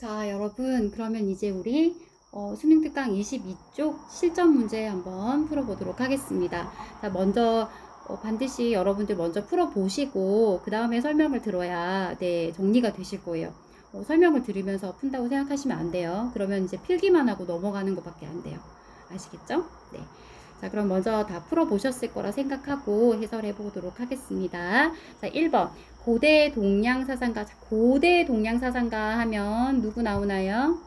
자, 여러분, 그러면 이제 우리 수능 특강 22쪽 실전 문제 한번 풀어보도록 하겠습니다. 자, 먼저 반드시 여러분들 먼저 풀어보시고 그 다음에 설명을 들어야 정리가 되실 거예요. 설명을 들으면서 푼다고 생각하시면 안 돼요. 그러면 이제 필기만 하고 넘어가는 것밖에 안 돼요. 아시겠죠? 네. 자, 그럼 먼저 다 풀어보셨을 거라 생각하고 해설해 보도록 하겠습니다. 자, 1번. 고대 동양 사상가. 자, 고대 동양 사상가 하면 누구 나오나요?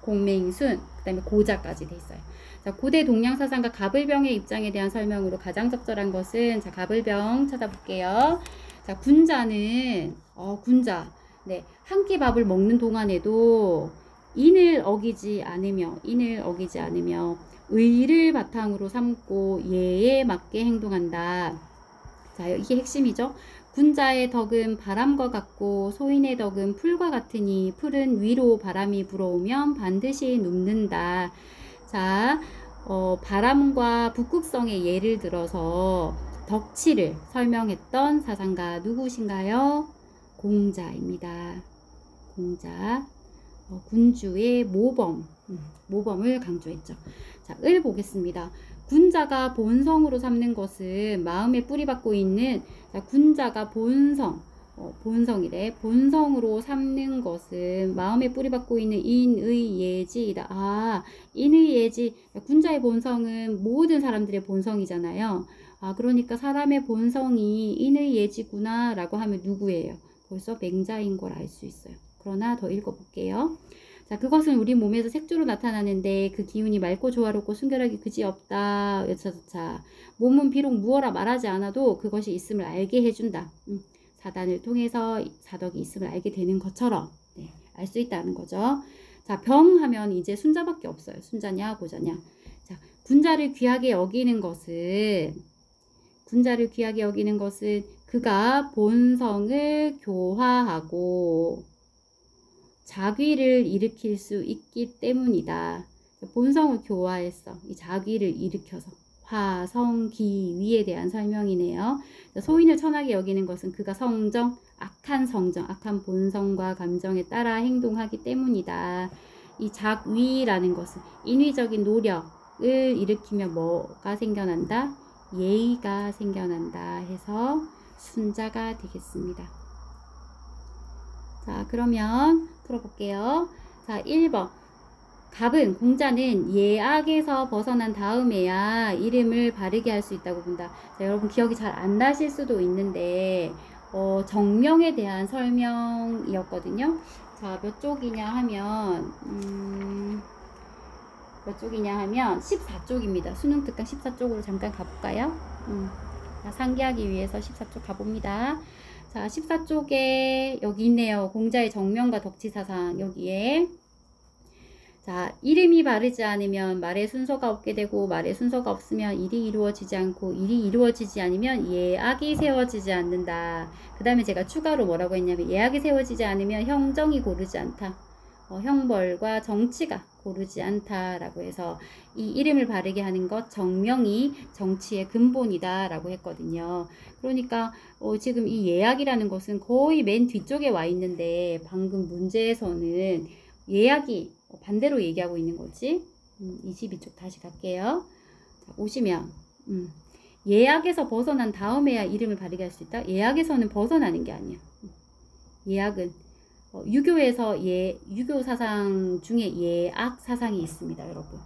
공맹순, 그 다음에 고자까지 돼 있어요. 자, 고대 동양 사상가 가불병의 입장에 대한 설명으로 가장 적절한 것은, 자, 가불병 찾아볼게요. 자, 군자는, 군자. 네, 한 끼 밥을 먹는 동안에도 인을 어기지 않으며 의를 바탕으로 삼고 예에 맞게 행동한다. 자, 이게 핵심이죠. 군자의 덕은 바람과 같고 소인의 덕은 풀과 같으니 풀은 위로 바람이 불어오면 반드시 눕는다. 자, 바람과 북극성의 예를 들어서 덕치를 설명했던 사상가 누구신가요? 공자입니다. 공자. 군주의 모범을 강조했죠. 자, 을 보겠습니다. 군자가 본성으로 삼는 것은 마음에 뿌리박고 있는, 자, 군자가 본성이래. 본성으로 삼는 것은 마음에 뿌리박고 있는 인의 예지이다. 아, 인의 예지. 군자의 본성은 모든 사람들의 본성이잖아요. 아, 그러니까 사람의 본성이 인의 예지구나 라고 하면 누구예요? 벌써 맹자인 걸 알 수 있어요. 그러나 더 읽어볼게요. 자, 그것은 우리 몸에서 색조로 나타나는데 그 기운이 맑고 조화롭고 순결하기 그지없다. 여차저차. 몸은 비록 무어라 말하지 않아도 그것이 있음을 알게 해준다. 사단을 통해서 사덕이 있음을 알게 되는 것처럼 알 수 있다는 거죠. 자, 병하면 이제 순자밖에 없어요. 순자냐 고자냐. 자, 군자를 귀하게 여기는 것은 그가 본성을 교화하고 자귀를 일으킬 수 있기 때문이다. 본성을 교화했어. 이 자귀를 일으켜서. 화, 성, 기, 위에 대한 설명이네요. 소인을 천하게 여기는 것은 그가 악한 본성과 감정에 따라 행동하기 때문이다. 이 작위라는 것은 인위적인 노력을 일으키면 뭐가 생겨난다? 예의가 생겨난다 해서 순자가 되겠습니다. 자, 그러면 풀어볼게요. 자, 1번. 공자는 예악에서 벗어난 다음에야 이름을 바르게 할 수 있다고 본다. 자, 여러분 기억이 잘 안 나실 수도 있는데 정명에 대한 설명이었거든요. 자, 몇 쪽이냐 하면 14쪽입니다. 수능 특강 14쪽으로 잠깐 가볼까요? 상기하기 위해서 14쪽 가봅니다. 자, 14쪽에 여기 있네요. 공자의 정명과 덕치사상 여기에. 자, 이름이 바르지 않으면 말의 순서가 없게 되고 말의 순서가 없으면 일이 이루어지지 않고 일이 이루어지지 않으면 예악이 세워지지 않는다. 그 다음에 제가 추가로 뭐라고 했냐면 예악이 세워지지 않으면 형정이 고르지 않다. 형벌과 정치가 고르지 않다라고 해서 이 이름을 바르게 하는 것 정명이 정치의 근본이다 라고 했거든요. 그러니까 지금 이 예악이라는 것은 거의 맨 뒤쪽에 와 있는데 방금 문제에서는 예악이 반대로 얘기하고 있는 거지. 22쪽 다시 갈게요. 자, 오시면 예악에서 벗어난 다음에야 이름을 바르게 할 수 있다. 예악에서는 벗어나는 게 아니야. 예악은 유교에서 유교 사상 중에 예악 사상이 있습니다, 여러분.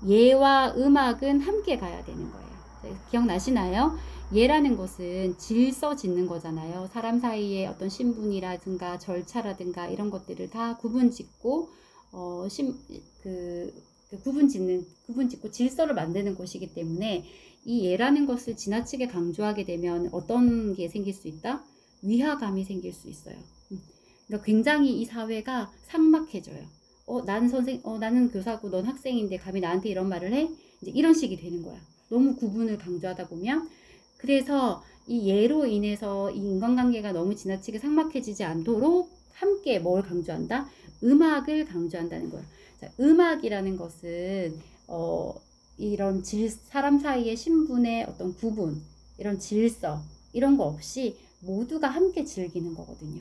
예와 음악은 함께 가야 되는 거예요. 기억나시나요? 예라는 것은 질서 짓는 거잖아요. 사람 사이에 어떤 신분이라든가 절차라든가 이런 것들을 다 구분 짓고 구분 짓고 질서를 만드는 곳이기 때문에 이 예라는 것을 지나치게 강조하게 되면 어떤 게 생길 수 있다? 위화감이 생길 수 있어요. 그러니까 굉장히 이 사회가 삭막해져요. 나는 교사고 넌 학생인데 감히 나한테 이런 말을 해? 이제 이런 식이 되는 거야. 너무 구분을 강조하다 보면. 그래서 이 예로 인해서 이 인간관계가 너무 지나치게 삭막해지지 않도록 함께 뭘 강조한다? 음악을 강조한다는 거야. 자, 음악이라는 것은 이런 사람 사이의 신분의 어떤 구분, 이런 질서, 이런 거 없이 모두가 함께 즐기는 거거든요.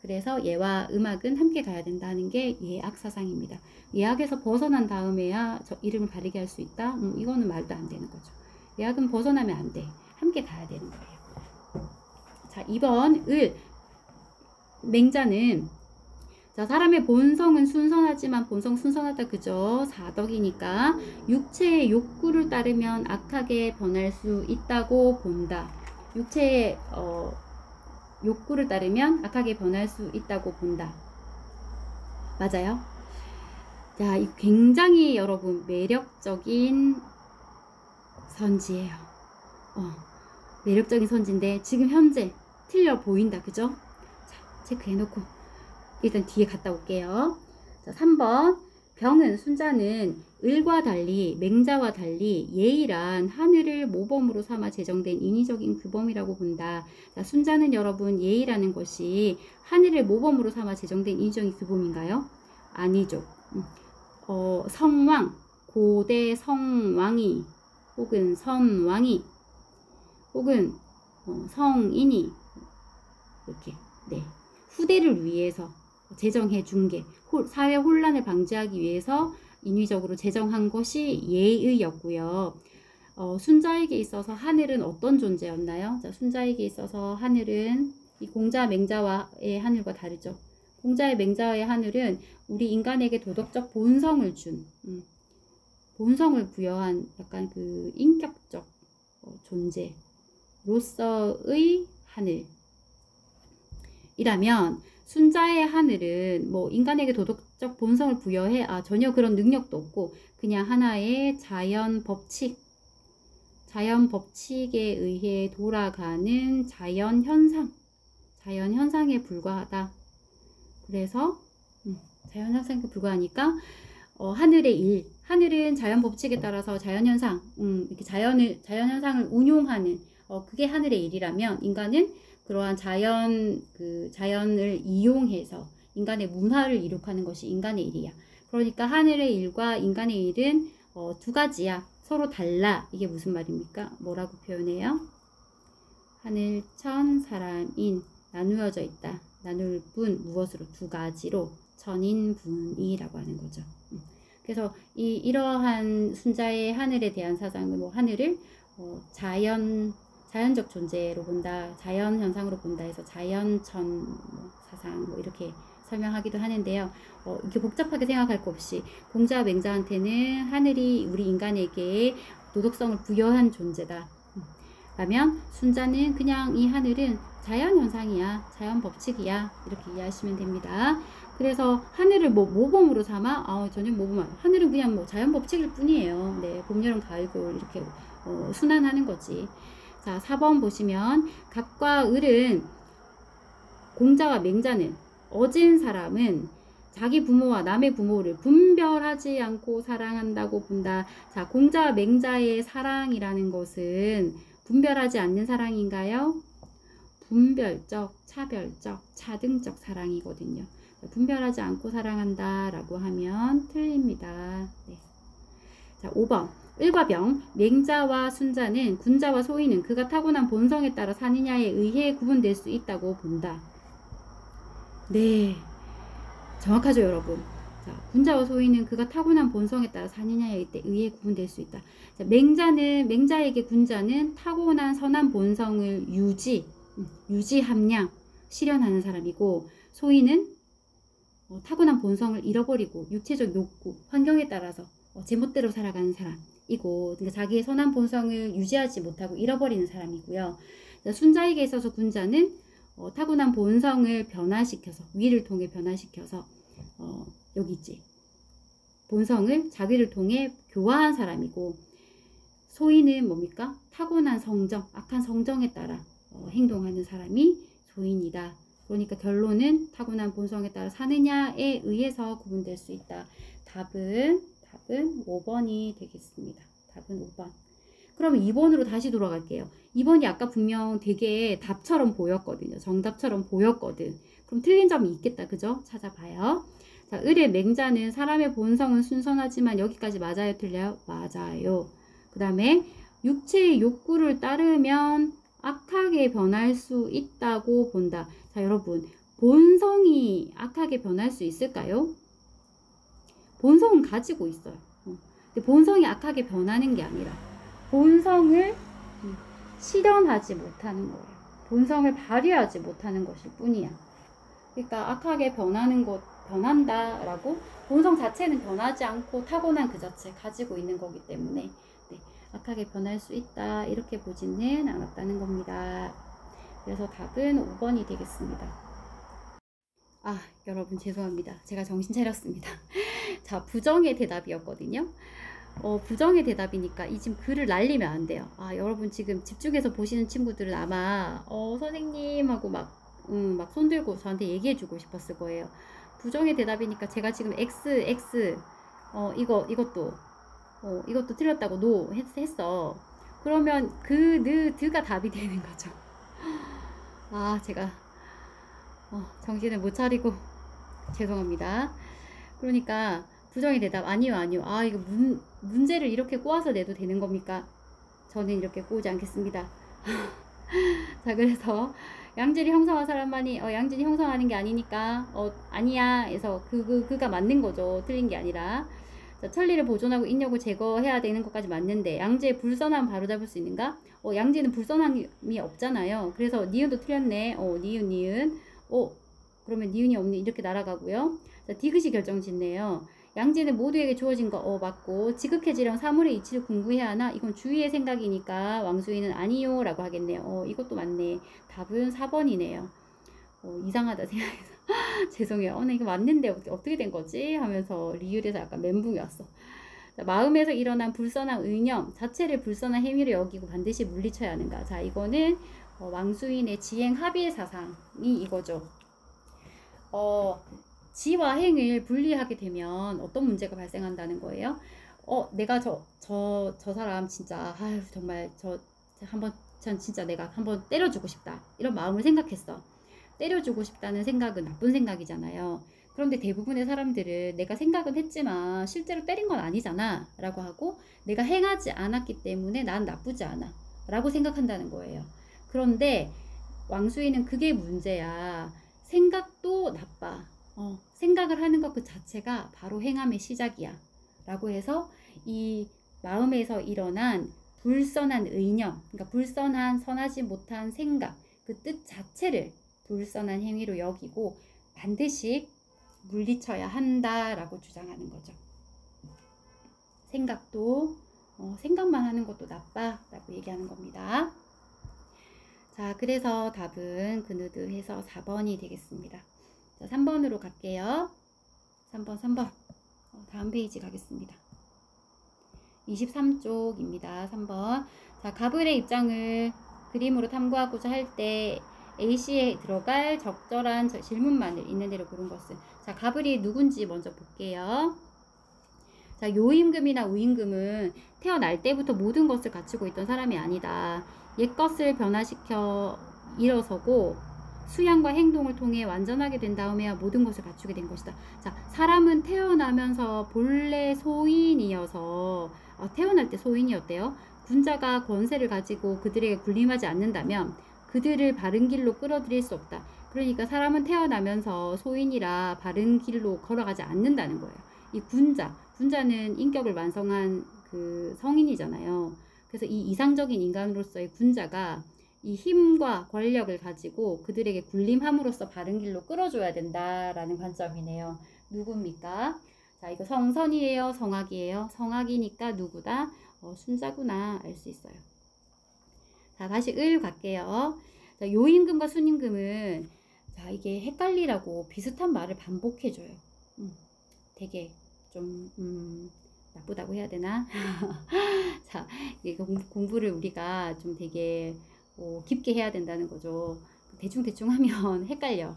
그래서 예와 음악은 함께 가야 된다는 게 예악 사상입니다. 예악에서 벗어난 다음에야 저 이름을 다르게 할 수 있다? 이거는 말도 안 되는 거죠. 예악은 벗어나면 안 돼. 함께 가야 되는 거예요. 자, 2번 을 맹자는 자, 사람의 본성은 순선하지만 본성 순선하다 그죠? 사덕이니까 육체의 욕구를 따르면 악하게 변할 수 있다고 본다. 육체의 욕구를 따르면 악하게 변할 수 있다고 본다. 맞아요? 자, 이 굉장히 여러분 매력적인 선지예요. 매력적인 선지인데 지금 현재 틀려 보인다. 그죠? 자, 체크해놓고 일단 뒤에 갔다 올게요. 자, 3번 병은 순자는 을과 달리 맹자와 달리 예의란 하늘을 모범으로 삼아 제정된 인위적인 규범이라고 본다. 자, 순자는 여러분 예의라는 것이 하늘을 모범으로 삼아 제정된 인위적인 규범인가요? 아니죠. 성왕, 고대 성왕이 혹은 선왕이 혹은 성인이 이렇게 네 후대를 위해서 제정해 준 게 사회 혼란을 방지하기 위해서 인위적으로 제정한 것이 예의였고요. 순자에게 있어서 하늘은 어떤 존재였나요? 자, 순자에게 있어서 하늘은 이 공자 맹자와의 하늘과 다르죠. 공자의 맹자의 하늘은 우리 인간에게 도덕적 본성을 준 본성을 부여한 약간 그 인격적 존재로서의 하늘이라면 순자의 하늘은 뭐 인간에게 도덕적 본성을 부여해 전혀 그런 능력도 없고 그냥 하나의 자연 법칙에 의해 돌아가는 자연 현상에 불과하다. 그래서 자연 현상에 불과하니까 하늘은 자연 법칙에 따라서 자연 현상 이렇게 자연 현상을 운용하는 그게 하늘의 일이라면 인간은 그러한 자연을 이용해서 인간의 문화를 이룩하는 것이 인간의 일이야. 그러니까 하늘의 일과 인간의 일은 두 가지야. 서로 달라. 이게 무슨 말입니까? 뭐라고 표현해요? 하늘, 천, 사람, 인 나누어져 있다. 나눌 분 무엇으로? 두 가지로 천인분이라고 하는 거죠. 그래서 이러한 순자의 하늘에 대한 사상은 하늘을 자연적 존재로 본다, 자연 현상으로 본다 해서 자연천 사상 이렇게 설명하기도 하는데요. 이렇게 복잡하게 생각할 거 없이 공자 맹자한테는 하늘이 우리 인간에게 도덕성을 부여한 존재다. 라면 순자는 그냥 이 하늘은 자연 현상이야, 자연 법칙이야 이렇게 이해하시면 됩니다. 그래서 하늘을 모범으로 삼아 전혀 모범 하늘은 그냥 자연 법칙일 뿐이에요. 네, 봄, 여름, 가을, 겨울 이렇게 순환하는 거지. 자, 4번 보시면 갑과 을은 공자와 맹자는 어진 사람은 자기 부모와 남의 부모를 분별하지 않고 사랑한다고 본다. 자, 공자와 맹자의 사랑이라는 것은 분별하지 않는 사랑인가요? 분별적, 차별적, 차등적 사랑이거든요. 분별하지 않고 사랑한다 라고 하면 틀립니다. 네. 자, 5번 을과 병, 맹자와 순자는 군자와 소인은 그가 타고난 본성에 따라 사느냐에 의해 구분될 수 있다고 본다. 네, 정확하죠 여러분. 자, 군자와 소인은 그가 타고난 본성에 따라 사느냐에 의해 구분될 수 있다. 자, 맹자에게 군자는 타고난 선한 본성을 유지함량 실현하는 사람이고, 소인은 타고난 본성을 잃어버리고 육체적 욕구, 환경에 따라서 제멋대로 살아가는 사람이고, 그러니까 자기의 선한 본성을 유지하지 못하고 잃어버리는 사람이고요. 순자에게 있어서 군자는 타고난 본성을 변화시켜서, 위를 통해 변화시켜서 여기 있지, 본성을 자기를 통해 교화한 사람이고, 소인은 뭡니까? 타고난 성정, 악한 성정에 따라 행동하는 사람이 소인이다. 그러니까 결론은 타고난 본성에 따라 사느냐에 의해서 구분될 수 있다. 답은 5번이 되겠습니다. 답은 5번. 그러면 2번으로 다시 돌아갈게요. 2번이 아까 분명 되게 답처럼 보였거든요. 정답처럼 보였거든. 그럼 틀린 점이 있겠다. 그죠? 찾아봐요. 자, 을의 맹자는 사람의 본성은 순선하지만 여기까지 맞아요? 틀려요? 맞아요. 그 다음에 육체의 욕구를 따르면 악하게 변할 수 있다고 본다. 자, 여러분, 본성이 악하게 변할 수 있을까요? 본성은 가지고 있어요. 근데 본성이 악하게 변하는 게 아니라 본성을 실현하지 못하는 거예요. 본성을 발휘하지 못하는 것일 뿐이야. 그러니까 악하게 변한다라고 본성 자체는 변하지 않고 타고난 그 자체 가지고 있는 거기 때문에 악하게 변할 수 있다 이렇게 보지는 않았다는 겁니다. 그래서 답은 5번이 되겠습니다. 여러분 죄송합니다. 제가 정신 차렸습니다. 자, 부정의 대답이었거든요. 부정의 대답이니까 이 지금 글을 날리면 안 돼요. 여러분 지금 집중해서 보시는 친구들은 아마 선생님 하고 막 손들고 저한테 얘기해주고 싶었을 거예요. 부정의 대답이니까 제가 지금 X 이것도 틀렸다고 NO 했어. 그러면 드가 답이 되는 거죠. 제가 정신을 못 차리고 죄송합니다. 그러니까 부정의 대답 아니요. 이거 문제를 이렇게 꼬아서 내도 되는 겁니까? 저는 이렇게 꼬지 않겠습니다. 자, 그래서 양질이 형성한 사람만이 양질이 형성하는 게 아니니까 아니야 해서 그가 맞는 거죠. 틀린 게 아니라. 자, 천리를 보존하고 인력을 제거해야 되는 것까지 맞는데 양지의 불선함 바로잡을 수 있는가? 양지는 불선함이 없잖아요. 그래서 니은도 틀렸네. 니은 그러면 니은이 없니 이렇게 날아가고요. 자, 디귿이 결정짓네요. 양지는 모두에게 주어진 거 맞고 지극해지령 사물의 이치를 궁구해야 하나? 이건 주위의 생각이니까 왕수인은 아니요 라고 하겠네요. 이것도 맞네. 답은 4번이네요. 이상하다 생각해서 죄송해요. 나 이거 맞는데 어떻게 된 거지? 하면서 리을에서 약간 멘붕이 왔어. 자, 마음에서 일어난 불선한 의념 자체를 불선한 행위로 여기고 반드시 물리쳐야 하는가? 자, 이거는 왕수인의 지행 합의의 사상이 이거죠. 지와 행을 분리하게 되면 어떤 문제가 발생한다는 거예요? 내가 저 사람 진짜 정말 전 진짜 내가 한번 때려주고 싶다 이런 마음을 생각했어. 때려주고 싶다는 생각은 나쁜 생각이잖아요. 그런데 대부분의 사람들은 내가 생각은 했지만 실제로 때린 건 아니잖아 라고 하고 내가 행하지 않았기 때문에 난 나쁘지 않아 라고 생각한다는 거예요. 그런데 왕수인은 그게 문제야. 생각도 나빠. 생각을 하는 것 그 자체가 바로 행함의 시작이야 라고 해서 이 마음에서 일어난 불선한 의념, 그러니까 불선한 선하지 못한 생각, 그 뜻 자체를 불선한 행위로 여기고 반드시 물리쳐야 한다라고 주장하는 거죠. 생각도 생각만 하는 것도 나빠라고 얘기하는 겁니다. 자, 그래서 답은 그누드 해서 4번이 되겠습니다. 자, 3번으로 갈게요. 3번. 다음 페이지 가겠습니다. 23쪽입니다. 3번. 자, 가불의 입장을 그림으로 탐구하고자 할 때 A씨에 들어갈 적절한 질문만을 있는 대로 고른 것은. 자, 가불이 누군지 먼저 볼게요. 자, 요임금이나 우임금은 태어날 때부터 모든 것을 갖추고 있던 사람이 아니다. 옛것을 변화시켜 일어서고 수양과 행동을 통해 완전하게 된 다음에야 모든 것을 갖추게 된 것이다. 자, 사람은 태어나면서 본래 소인이어서 태어날 때 소인이었대요. 군자가 권세를 가지고 그들에게 군림하지 않는다면 그들을 바른 길로 끌어들일 수 없다. 그러니까 사람은 태어나면서 소인이라 바른 길로 걸어가지 않는다는 거예요. 이 군자는 인격을 완성한 그 성인이잖아요. 그래서 이 이상적인 인간으로서의 군자가 이 힘과 권력을 가지고 그들에게 군림함으로써 바른 길로 끌어줘야 된다라는 관점이네요. 누굽니까? 자, 이거 성선이에요? 성악이에요? 성악이니까 누구다? 순자구나 알 수 있어요. 자, 다시 을 갈게요. 자, 요임금과 순임금은 자, 이게 헷갈리라고 비슷한 말을 반복해줘요. 되게 좀 나쁘다고 해야 되나? 자, 이거 공부를 우리가 좀 되게 깊게 해야 된다는 거죠. 대충 하면 헷갈려.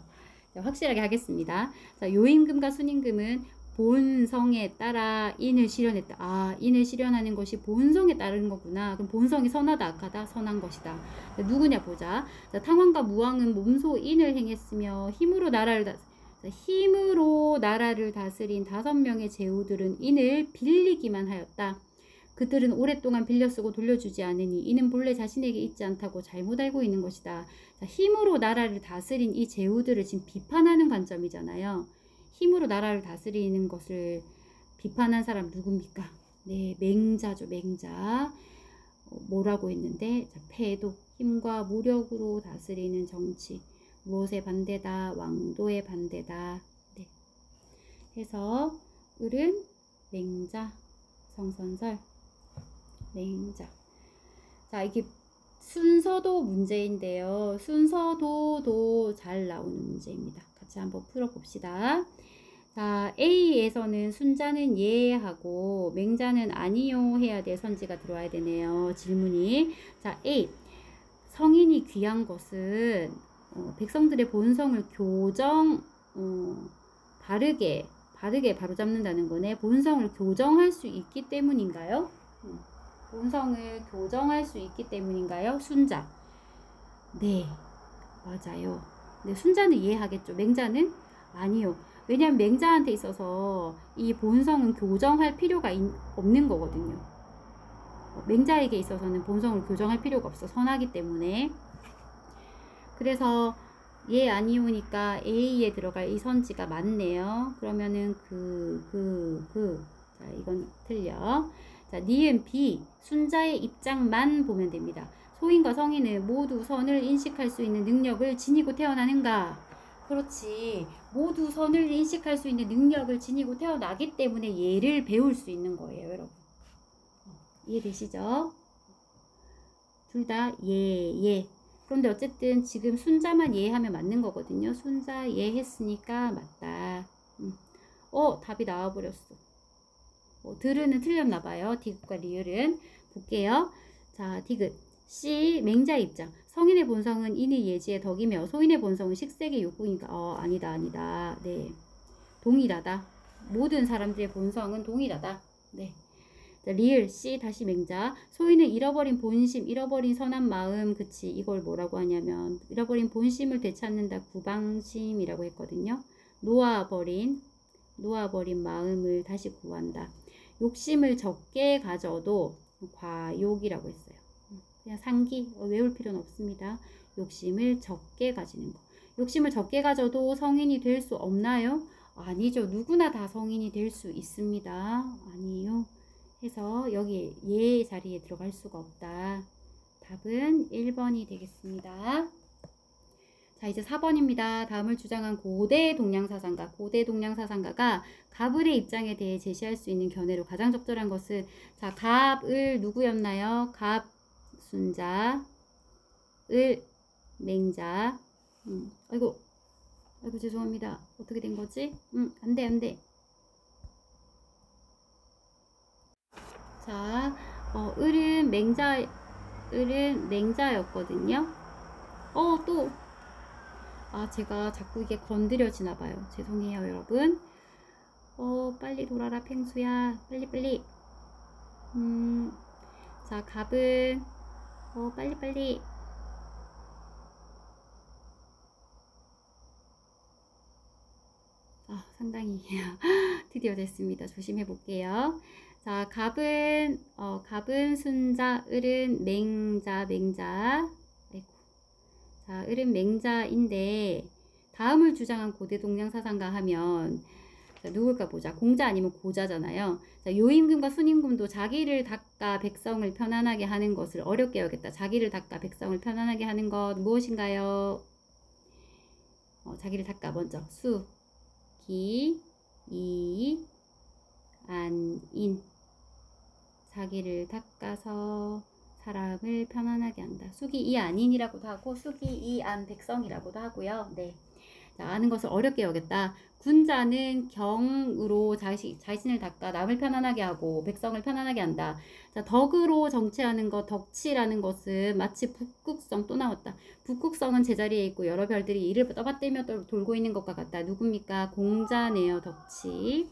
자, 확실하게 하겠습니다. 자, 요임금과 순임금은 본성에 따라 인을 실현했다. 인을 실현하는 것이 본성에 따르는 거구나. 그럼 본성이 선하다, 악하다? 선한 것이다. 자, 누구냐 보자. 자, 탕왕과 무왕은 몸소 인을 행했으며 힘으로 나라를 다스린 5명의 제후들은 인을 빌리기만 하였다. 그들은 오랫동안 빌려 쓰고 돌려주지 않으니 이는 본래 자신에게 있지 않다고 잘못 알고 있는 것이다. 자, 힘으로 나라를 다스린 이 제후들을 지금 비판하는 관점이잖아요. 힘으로 나라를 다스리는 것을 비판한 사람 누굽니까? 네, 맹자죠. 맹자. 뭐라고 했는데, 자, 패도, 힘과 무력으로 다스리는 정치. 무엇의 반대다? 왕도의 반대다. 네. 해서 을은 맹자. 성선설. 맹자. 자, 이게 순서도 문제인데요. 순서도도 잘 나오는 문제입니다. 같이 한번 풀어봅시다. 자, A에서는 순자는 예 하고 맹자는 아니요 해야 될 선지가 들어와야 되네요. 질문이. 자, A. 성인이 귀한 것은 백성들의 본성을 바르게 바로잡는다는 거네. 본성을 교정할 수 있기 때문인가요? 본성을 교정할 수 있기 때문인가요? 순자. 네, 맞아요. 네, 순자는 이해하겠죠. 맹자는 아니요. 왜냐하면 맹자한테 있어서 이 본성은 교정할 필요가 없는 거거든요. 맹자에게 있어서는 본성을 교정할 필요가 없어. 선하기 때문에. 그래서 예 아니오니까 A에 들어갈 이 선지가 맞네요. 그러면은 자, 이건 틀려. 자, 니은 B. 순자의 입장만 보면 됩니다. 소인과 성인은 모두 선을 인식할 수 있는 능력을 지니고 태어나는가? 그렇지. 모두 선을 인식할 수 있는 능력을 지니고 태어나기 때문에 예를 배울 수 있는 거예요, 여러분. 이해되시죠? 둘 다 예. 그런데 어쨌든 지금 순자만 예하면 맞는 거거든요. 순자 예했으니까 맞다. 답이 나와버렸어. 들으는 틀렸나 봐요. 디귿과 리을은. 볼게요. 자, 디귿. C. 맹자의 입장. 성인의 본성은 인의 예지의 덕이며 소인의 본성은 식색의 욕구니까. 아니다. 네. 동일하다. 모든 사람들의 본성은 동일하다. 네. 자, 리을 C 다시 맹자. 소인은 잃어버린 본심, 잃어버린 선한 마음. 그치. 이걸 뭐라고 하냐면 잃어버린 본심을 되찾는다. 구방심이라고 했거든요. 놓아버린 마음을 다시 구한다. 욕심을 적게 가져도 과욕이라고 했어요. 그냥 상기 외울 필요는 없습니다. 욕심을 적게 가지는 거. 욕심을 적게 가져도 성인이 될 수 없나요? 아니죠. 누구나 다 성인이 될 수 있습니다. 아니요. 해서 여기 예 자리에 들어갈 수가 없다. 답은 1번이 되겠습니다. 자, 이제 4번입니다. 다음을 주장한 고대 동양사상가. 고대 동양사상가가 갑을의 입장에 대해 제시할 수 있는 견해로 가장 적절한 것은, 자, 갑을 누구였나요? 갑, 순자, 을, 맹자. 아이고 죄송합니다. 어떻게 된 거지? 안 돼. 자, 을은 맹자였거든요. 제가 자꾸 이게 건드려지나 봐요. 죄송해요, 여러분. 빨리 돌아라, 펭수야. 빨리. 자, 갑은, 빨리. 상당히, 드디어 됐습니다. 조심해 볼게요. 자, 갑은 순자, 을은 맹자. 아이고. 자, 을은 맹자인데, 다음을 주장한 고대 동양사상가 하면, 자, 누굴까 보자. 공자 아니면 고자잖아요. 자, 요임금과 순임금도 자기를 닦아 백성을 편안하게 하는 것을 어렵게 여겼다. 자기를 닦아 백성을 편안하게 하는 것 무엇인가요? 자기를 닦아 먼저. 수, 기, 이, 안, 인. 자기를 닦아서 사람을 편안하게 한다. 수기 이 안인이라고도 하고 수기 이 안 백성이라고도 하고요. 네. 자, 아는 것을 어렵게 여겼다. 군자는 경으로 자신을 닦아 남을 편안하게 하고 백성을 편안하게 한다. 자, 덕으로 정치하는 것, 덕치라는 것은 마치 북극성. 또 나왔다. 북극성은 제자리에 있고 여러 별들이 이를 떠받들며 돌고 있는 것과 같다. 누굽니까? 공자네요. 덕치.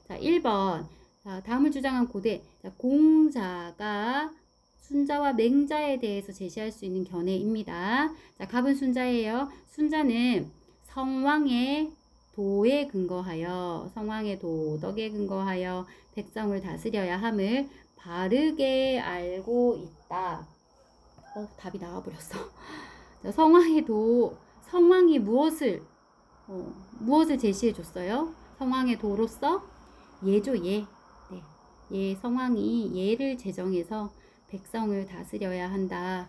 자, 1번. 자, 다음을 주장한 고대. 자, 공자가 순자와 맹자에 대해서 제시할 수 있는 견해입니다. 자, 갑은 순자예요. 순자는 성왕의 도에 근거하여 성왕의 도덕에 근거하여 백성을 다스려야 함을 바르게 알고 있다. 답이 나와버렸어. 성왕이 무엇을 제시해 줬어요? 성왕의 도로서 예죠, 예. 네. 예, 성왕이 예를 제정해서 백성을 다스려야 한다.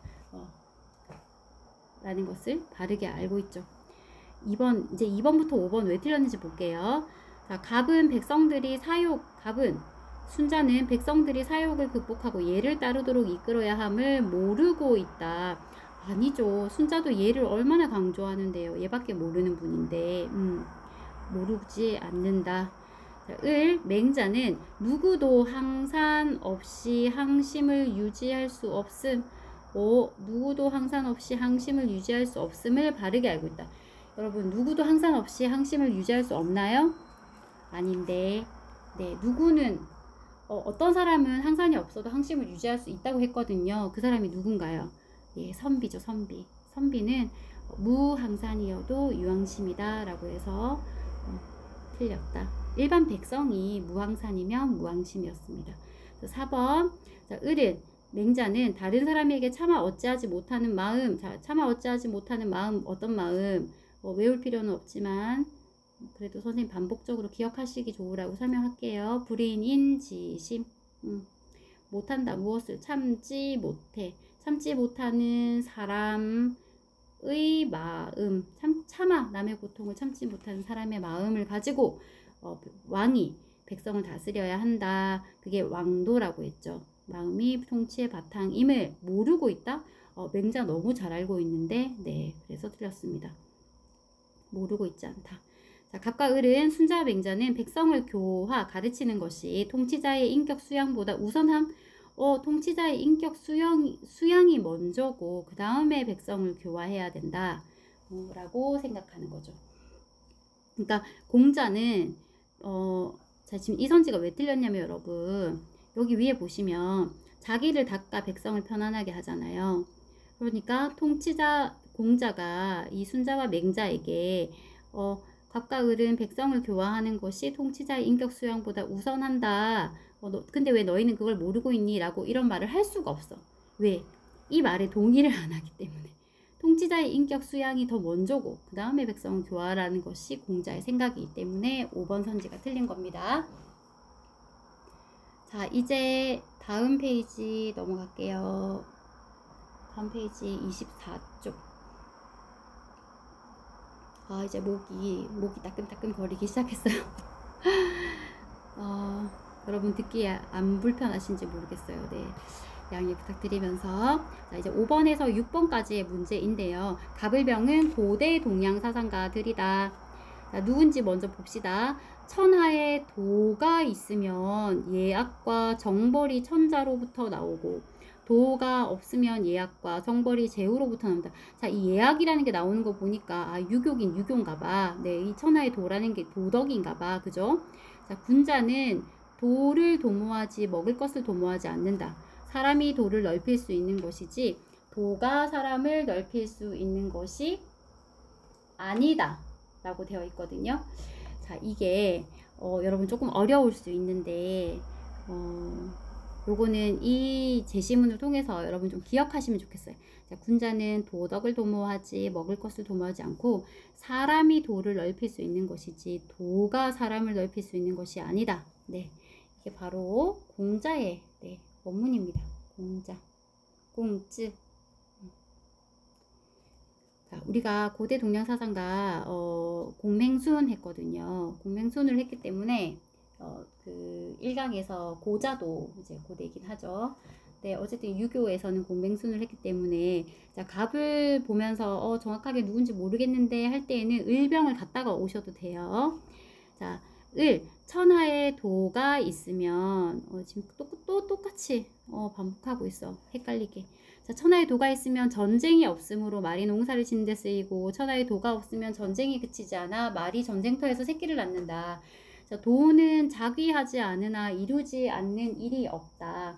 라는 것을 바르게 알고 있죠. 이제 2번부터 5번 왜 틀렸는지 볼게요. 자, 순자는 백성들이 사욕을 극복하고 예를 따르도록 이끌어야 함을 모르고 있다. 아니죠. 순자도 예를 얼마나 강조하는데요. 얘밖에 모르는 분인데 모르지 않는다. 자, 맹자는 누구도 항산 없이 항심을 유지할 수 없음. 누구도 항산 없이 항심을 유지할 수 없음을 바르게 알고 있다. 여러분, 누구도 항산 없이 항심을 유지할 수 없나요? 아닌데, 네, 누구는 어떤 사람은 항산이 없어도 항심을 유지할 수 있다고 했거든요. 그 사람이 누군가요? 예, 선비죠, 선비. 선비는 무항산이어도 유항심이다 라고 해서 틀렸다. 일반 백성이 무항산이면 무항심이었습니다. 4번, 자, 맹자는 다른 사람에게 차마 어찌하지 못하는 마음. 자, 차마 어찌하지 못하는 마음, 어떤 마음? 외울 필요는 없지만 그래도 선생님 반복적으로 기억하시기 좋으라고 설명할게요. 불인인지심. 못한다. 무엇을? 참지 못해. 참지 못하는 사람의 마음. 차마 남의 고통을 참지 못하는 사람의 마음을 가지고 왕이 백성을 다스려야 한다. 그게 왕도라고 했죠. 마음이 통치의 바탕임을 모르고 있다? 맹자 너무 잘 알고 있는데, 네, 그래서 틀렸습니다. 모르고 있지 않다. 자, 갑과 을은 순자와 맹자는 백성을 가르치는 것이 통치자의 인격 수양보다 우선함. 통치자의 인격 수양이 먼저고 그 다음에 백성을 교화해야 된다. 라고 생각하는 거죠. 그러니까 공자는 자, 지금 이 선지가 왜 틀렸냐면 여러분, 여기 위에 보시면 자기를 닦아 백성을 편안하게 하잖아요. 그러니까 공자가 이 순자와 맹자에게 갑과 을은 백성을 교화하는 것이 통치자의 인격 수양보다 우선한다. 근데 왜 너희는 그걸 모르고 있니? 라고 이런 말을 할 수가 없어. 왜? 이 말에 동의를 안 하기 때문에. 통치자의 인격 수양이 더 먼저고 그 다음에 백성을 교화하라는 것이 공자의 생각이기 때문에 5번 선지가 틀린 겁니다. 자, 이제 다음 페이지 넘어갈게요. 다음 페이지 24쪽. 이제 목이 따끔따끔 거리기 시작했어요. 여러분 듣기에 안 불편하신지 모르겠어요. 네, 양해 부탁드리면서, 자, 이제 5번에서 6번까지의 문제인데요. 갑을병은 고대 동양 사상가들이다. 자, 누군지 먼저 봅시다. 천하에 도가 있으면 예악과 정벌이 천자로부터 나오고 도가 없으면 예악과 정벌이 제후로부터 나온다. 자, 이 예악이라는 게 나오는 거 보니까 유교긴 유교인가 봐. 네, 이 천하의 도라는 게 도덕인가 봐. 그죠? 자, 군자는 도를 도모하지 먹을 것을 도모하지 않는다. 사람이 도를 넓힐 수 있는 것이지 도가 사람을 넓힐 수 있는 것이 아니다 라고 되어 있거든요. 자, 이게 여러분 조금 어려울 수 있는데 요거는 이 제시문을 통해서 여러분 좀 기억하시면 좋겠어요. 자, 군자는 도덕을 도모하지 먹을 것을 도모하지 않고 사람이 도를 넓힐 수 있는 것이지 도가 사람을 넓힐 수 있는 것이 아니다. 네, 이게 바로 공자의 원문입니다. 공자, 공쯔. 자, 우리가 고대 동양 사상가 공맹순 했거든요. 공맹순을 했기 때문에 그 1강에서 고자도 이제 고대이긴 하죠. 네, 어쨌든 유교에서는 공맹순을 했기 때문에, 자, 갑을 보면서 정확하게 누군지 모르겠는데 할 때에는 을병을 갖다가 오셔도 돼요. 자, 천하에 도가 있으면 지금 또 똑같이 반복하고 있어. 헷갈리게. 자, 천하에 도가 있으면 전쟁이 없으므로 말이 농사를 짓는 데 쓰이고, 천하에 도가 없으면 전쟁이 그치지 않아 말이 전쟁터에서 새끼를 낳는다. 자, 도는 자귀하지 않으나 이루지 않는 일이 없다.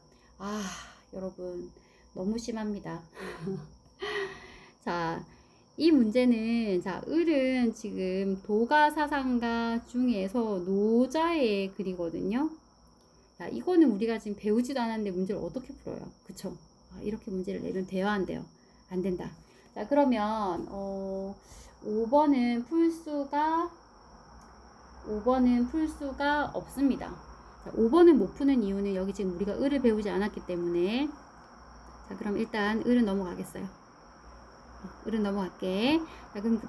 여러분 너무 심합니다. 자, 이 문제는 자 을은 지금 도가사상가 중에서 노자의 글이거든요. 자 이거는 우리가 지금 배우지도 않았는데 문제를 어떻게 풀어요? 그쵸? 이렇게 문제를 내면 돼요, 안 돼요? 안 된다. 자 그러면 5번은 풀 수가 없습니다. 자, 5번은 못 푸는 이유는 여기 지금 우리가 을을 배우지 않았기 때문에. 자 그럼 일단 을은 넘어가겠어요. 을은 넘어갈게. 자 그럼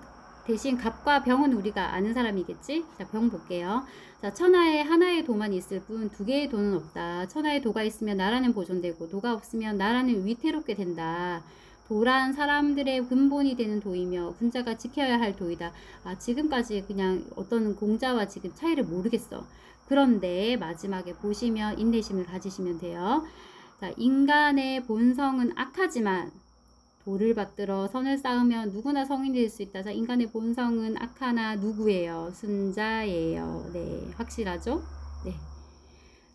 대신 갑과 병은 우리가 아는 사람이겠지? 자, 병 볼게요. 자, 천하에 하나의 도만 있을 뿐 두 개의 도는 없다. 천하에 도가 있으면 나라는 보존되고 도가 없으면 나라는 위태롭게 된다. 도란 사람들의 근본이 되는 도이며 군자가 지켜야 할 도이다. 지금까지 그냥 어떤 공자와 지금 차이를 모르겠어. 그런데 마지막에 보시면 인내심을 가지시면 돼요. 자, 인간의 본성은 악하지만 도를 받들어 선을 쌓으면 누구나 성인이 될 수 있다. 자, 인간의 본성은 악하나 누구예요? 순자예요. 네, 확실하죠? 네.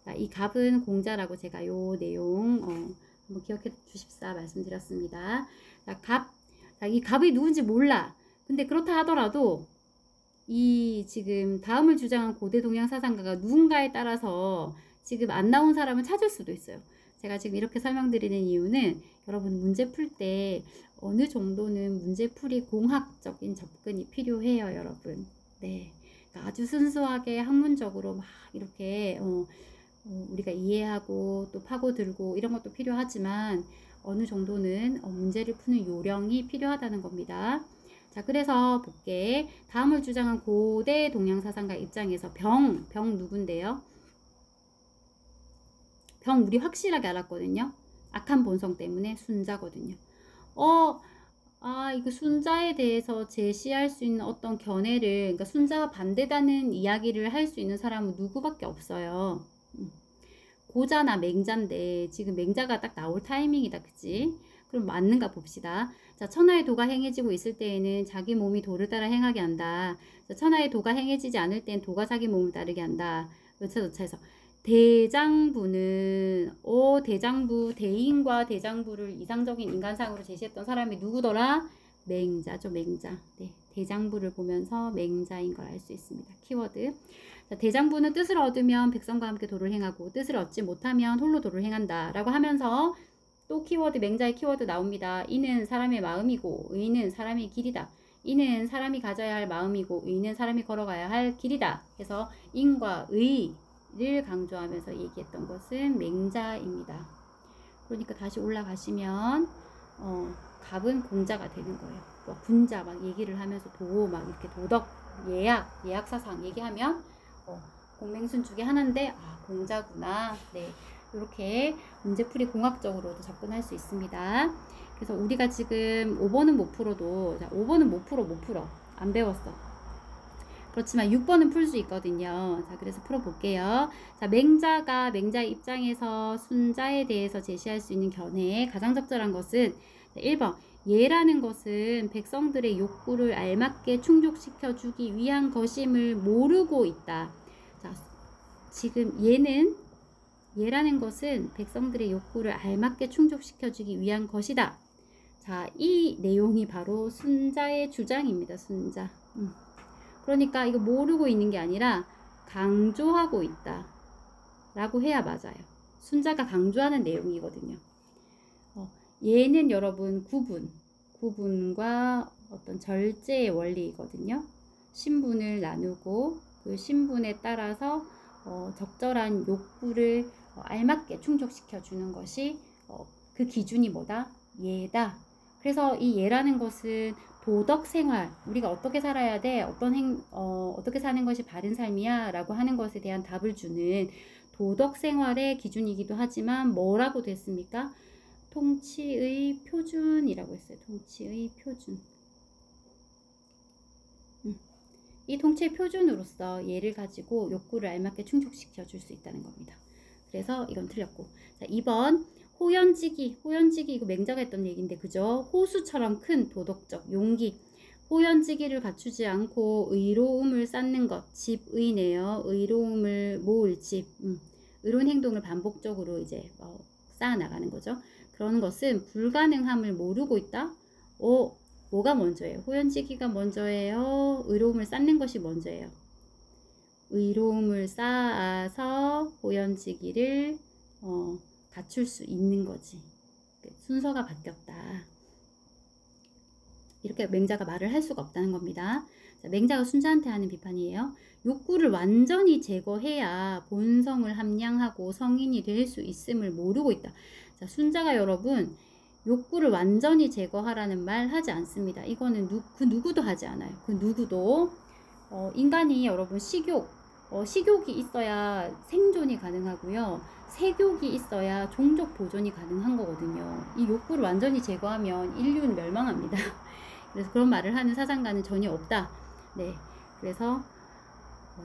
자, 이 갑은 공자라고 제가 요 내용 한번 기억해 주십사 말씀드렸습니다. 자, 자, 이 갑이 누군지 몰라. 근데 그렇다 하더라도 이 지금 다음을 주장한 고대 동양 사상가가 누군가에 따라서 지금 안 나온 사람을 찾을 수도 있어요. 제가 지금 이렇게 설명드리는 이유는 여러분 문제 풀 때 어느 정도는 문제풀이 공학적인 접근이 필요해요, 여러분. 네. 그러니까 아주 순수하게 학문적으로 막 이렇게 우리가 이해하고 또 파고들고 이런 것도 필요하지만 어느 정도는 문제를 푸는 요령이 필요하다는 겁니다. 자, 그래서 볼게. 다음을 주장한 고대 동양 사상가 입장에서 병 누군데요? 병 우리 확실하게 알았거든요. 악한 본성 때문에 순자거든요. 이거 순자에 대해서 제시할 수 있는 어떤 견해를, 그러니까 순자와 반대다는 이야기를 할 수 있는 사람은 누구밖에 없어요. 고자나 맹자인데 지금 맹자가 딱 나올 타이밍이다, 그치? 그럼 맞는가 봅시다. 자, 천하의 도가 행해지고 있을 때에는 자기 몸이 도를 따라 행하게 한다. 자, 천하의 도가 행해지지 않을 땐 도가 자기 몸을 따르게 한다. 여차저차해서 대장부는 대장부, 대인과 대장부를 이상적인 인간상으로 제시했던 사람이 누구더라? 맹자죠, 맹자. 네, 대장부를 보면서 맹자인 걸 알 수 있습니다. 키워드. 자, 대장부는 뜻을 얻으면 백성과 함께 도를 행하고 뜻을 얻지 못하면 홀로 도를 행한다 라고 하면서 또 키워드, 맹자의 키워드 나옵니다. 이는 사람의 마음이고 의는 사람의 길이다. 이는 사람이 가져야 할 마음이고 의는 사람이 걸어가야 할 길이다. 그래서 인과 의를 강조하면서 얘기했던 것은 맹자입니다. 그러니까 다시 올라가시면 갑은 공자가 되는 거예요. 뭐 군자 막 얘기를 하면서 도 막 이렇게 도덕, 예약 사상 얘기하면 공맹순축이 하나인데 공자구나. 네. 이렇게 문제풀이 공학적으로도 접근할 수 있습니다. 그래서 우리가 지금 5번은 못 풀어도, 자, 5번은 못 풀어. 안 배웠어. 그렇지만 6번은 풀 수 있거든요. 자, 그래서 풀어볼게요. 자, 맹자의 입장에서 순자에 대해서 제시할 수 있는 견해, 가장 적절한 것은 1번. 예라는 것은 백성들의 욕구를 알맞게 충족시켜주기 위한 것임을 모르고 있다. 자, 지금 예라는 것은 백성들의 욕구를 알맞게 충족시켜주기 위한 것이다. 자, 이 내용이 바로 순자의 주장입니다. 순자. 그러니까 이거 모르고 있는 게 아니라 강조하고 있다 라고 해야 맞아요. 순자가 강조하는 내용이거든요. 얘는 여러분 구분과 어떤 절제의 원리이거든요. 신분을 나누고 그 신분에 따라서 적절한 욕구를 알맞게 충족시켜 주는 것이 그 기준이 뭐다? 예다. 그래서 이 예라는 것은 도덕 생활, 우리가 어떻게 살아야 돼? 어떻게 사는 것이 바른 삶이야? 라고 하는 것에 대한 답을 주는 도덕 생활의 기준이기도 하지만 뭐라고 됐습니까? 통치의 표준이라고 했어요. 통치의 표준. 이 통치의 표준으로서 예를 가지고 욕구를 알맞게 충족시켜 줄 수 있다는 겁니다. 그래서 이건 틀렸고. 자, 2번. 호연지기 이거 맹자가 했던 얘기인데 그죠? 호수처럼 큰 도덕적 용기. 호연지기를 갖추지 않고 의로움을 쌓는 것. 집의네요. 의로움을 모을 집. 의로운 행동을 반복적으로 이제 쌓아 나가는 거죠. 그런 것은 불가능함을 모르고 있다. 뭐가 먼저예요? 호연지기가 먼저예요? 의로움을 쌓는 것이 먼저예요? 의로움을 쌓아서 호연지기를 갖출 수 있는 거지. 순서가 바뀌었다. 이렇게 맹자가 말을 할 수가 없다는 겁니다. 자, 맹자가 순자한테 하는 비판이에요. 욕구를 완전히 제거해야 본성을 함량하고 성인이 될 수 있음을 모르고 있다. 자, 순자가 여러분 욕구를 완전히 제거하라는 말 하지 않습니다. 이거는 그 누구도 하지 않아요. 그 누구도 인간이 여러분 식욕이 있어야 생존이 가능하고요. 색욕이 있어야 종족 보존이 가능한 거거든요. 이 욕구를 완전히 제거하면 인류는 멸망합니다. 그래서 그런 말을 하는 사상가는 전혀 없다. 네, 그래서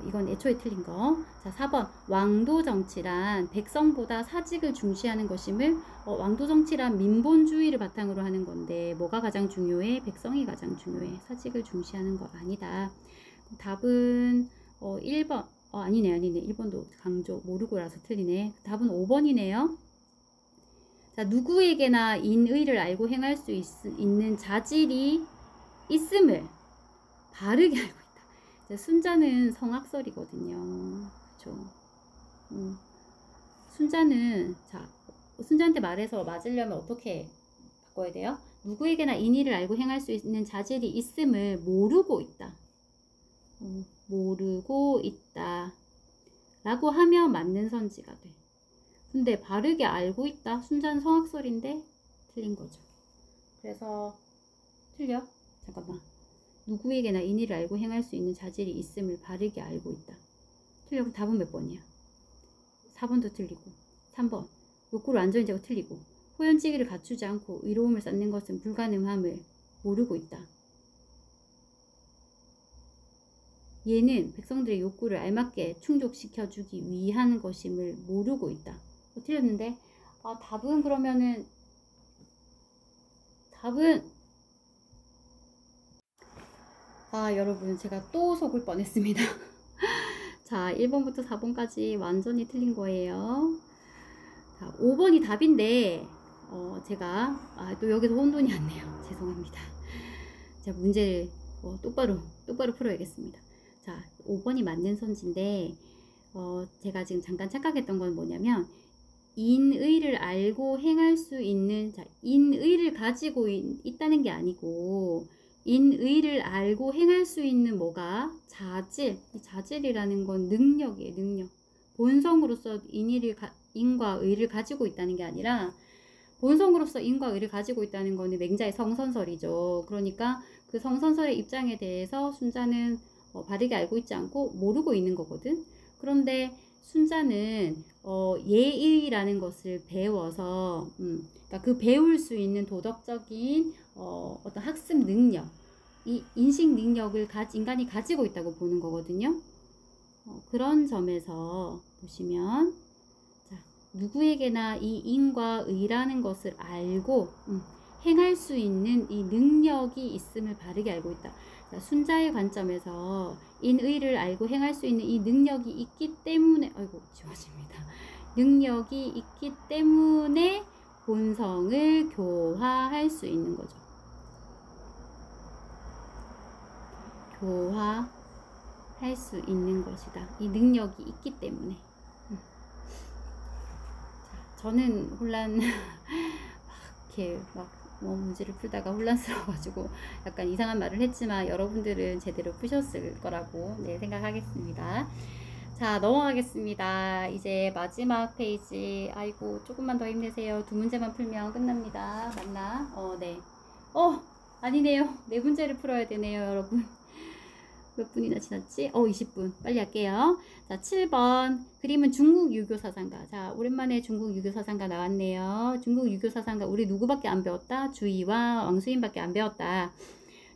이건 애초에 틀린 거. 자, 4번 왕도 정치란 백성보다 사직을 중시하는 것임을 왕도 정치란 민본주의를 바탕으로 하는 건데 뭐가 가장 중요해? 백성이 가장 중요해. 사직을 중시하는 거 아니다. 답은 1번 아니네 1번도 강조 모르고라서 틀리네. 답은 5번이네요. 자, 누구에게나 인의를 알고 행할 수 있는 자질이 있음을 바르게 알고 있다. 순자는 성악설이거든요. 그쵸? 순자는 순자한테 말해서 맞으려면 어떻게 바꿔야 돼요? 누구에게나 인의를 알고 행할 수 있는 자질이 있음을 모르고 있다. 모르고 있다 라고 하면 맞는 선지가 돼. 근데 바르게 알고 있다. 순자는 성악설인데 틀린 거죠. 그래서 틀려? 잠깐만. 누구에게나 인의를 알고 행할 수 있는 자질이 있음을 바르게 알고 있다. 틀려. 그럼 답은 몇 번이야? 4번도 틀리고 3번 욕구를 완전히 제거 틀리고 호연지기를 갖추지 않고 의로움을 쌓는 것은 불가능함을 모르고 있다. 얘는 백성들의 욕구를 알맞게 충족시켜주기 위한 것임을 모르고 있다. 틀렸는데 답은 그러면은 여러분 제가 또 속을 뻔했습니다. 자, 1번부터 4번까지 완전히 틀린 거예요. 자, 5번이 답인데 제가 또 여기서 혼돈이 왔네요. 죄송합니다. 제가 문제를 똑바로 풀어야겠습니다. 자, 5번이 맞는 선지인데 제가 지금 잠깐 착각했던 건 뭐냐면 인의를 알고 행할 수 있는 인의를 가지고 있다는 게 아니고 인의를 알고 행할 수 있는 뭐가 자질. 이 자질이라는 건 능력이에요. 능력. 본성으로서 인과 의를 가지고 있다는 게 아니라 본성으로서 인과 의를 가지고 있다는 거는 맹자의 성선설이죠. 그러니까 그 성선설의 입장에 대해서 순자는 바르게 알고 있지 않고 모르고 있는 거거든. 그런데 순자는 예의라는 것을 배워서 그러니까 그 배울 수 있는 도덕적인 어떤 학습 능력, 이 인식 능력을 인간이 가지고 있다고 보는 거거든요. 그런 점에서 보시면 누구에게나 이 인과 의라는 것을 알고 행할 수 있는 이 능력이 있음을 바르게 알고 있다. 자, 순자의 관점에서 인의를 알고 행할 수 있는 이 능력이 있기 때문에 지워집니다. 능력이 있기 때문에 본성을 교화할 수 있는 거죠. 교화할 수 있는 것이다. 이 능력이 있기 때문에. 저는 이렇게 문제를 풀다가 혼란스러워가지고 약간 이상한 말을 했지만 여러분들은 제대로 푸셨을 거라고 생각하겠습니다. 자, 넘어가겠습니다. 이제 마지막 페이지. 아이고, 조금만 더 힘내세요. 2문제만 풀면 끝납니다. 맞나? 네. 아니네요. 4문제를 풀어야 되네요, 여러분. 몇 분이나 지났지? 20분. 빨리 할게요. 자, 7번. 그림은 중국 유교 사상가. 자, 오랜만에 중국 유교 사상가 나왔네요. 중국 유교 사상가 우리 누구밖에 안 배웠다? 주의와 왕수인밖에 안 배웠다.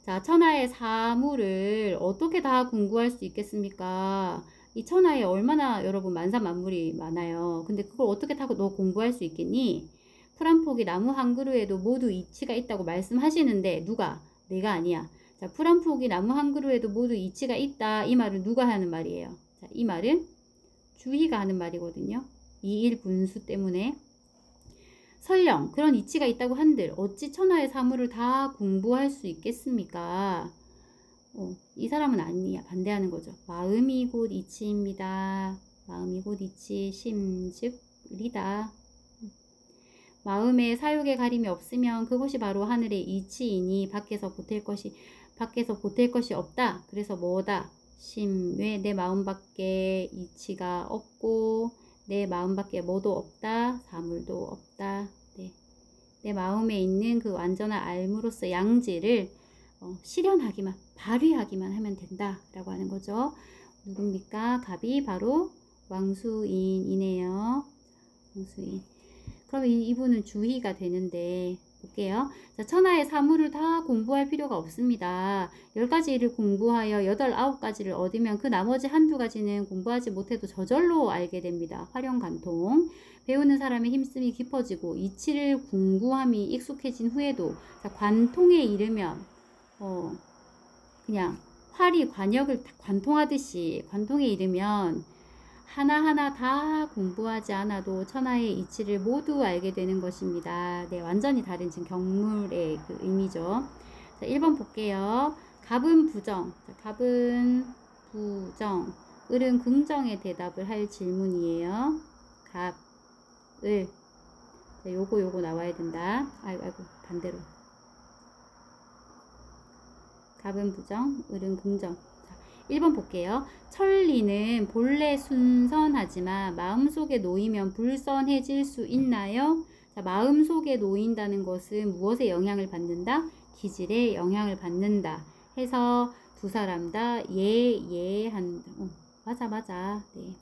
자, 천하의 사물을 어떻게 다 공부할 수 있겠습니까? 이 천하에 얼마나 여러분 만사만물이 많아요. 근데 그걸 어떻게 다 너 공부할 수 있겠니? 풀 한 포기 나무 한 그루에도 모두 이치가 있다고 말씀하시는데 누가? 내가 아니야. 자, 풀 한 포기 나무 한 그루에도 모두 이치가 있다. 이 말은 누가 하는 말이에요? 자, 이 말은 주희가 하는 말이거든요. 이일분수 때문에. 설령 그런 이치가 있다고 한들 어찌 천하의 사물을 다 공부할 수 있겠습니까? 이 사람은 아니야. 반대하는 거죠. 마음이 곧 이치입니다. 마음이 곧 이치, 심즉 리다. 마음에 사욕의 가림이 없으면 그것이 바로 하늘의 이치이니 밖에서 보탤 것이 없다. 그래서 뭐다? 심, 왜 내 마음밖에 이치가 없고 내 마음밖에 뭐도 없다. 사물도 없다. 네. 내 마음에 있는 그 완전한 알무로서 양지를 실현하기만, 발휘하기만 하면 된다라고 하는 거죠. 누굽니까? 갑이 바로 왕수인이네요. 왕수인. 그럼 이분은 주희가 되는데 볼게요. 자, 천하의 사물을 다 공부할 필요가 없습니다. 10가지를 공부하여 8, 9가지를 얻으면 그 나머지 한두 가지는 공부하지 못해도 저절로 알게 됩니다. 활용관통. 배우는 사람의 힘씀이 깊어지고 이치를 궁구함이 익숙해진 후에도 자, 관통에 이르면 그냥 활이 관역을 관통하듯이 관통에 이르면 하나하나 다 공부하지 않아도 천하의 이치를 모두 알게 되는 것입니다. 네, 완전히 다른 지금 경물의 그 의미죠. 자, 1번 볼게요. 갑은 부정. 자, 갑은 부정. 을은 긍정의 대답을 할 질문이에요. 갑, 을. 자, 요거 나와야 된다. 아이고, 반대로. 갑은 부정, 을은 긍정. 1번 볼게요. 천리는 본래 순선하지만 마음속에 놓이면 불선해질 수 있나요? 자, 마음속에 놓인다는 것은 무엇에 영향을 받는다? 기질에 영향을 받는다. 해서 두 사람 다 예한다. 맞아. 네.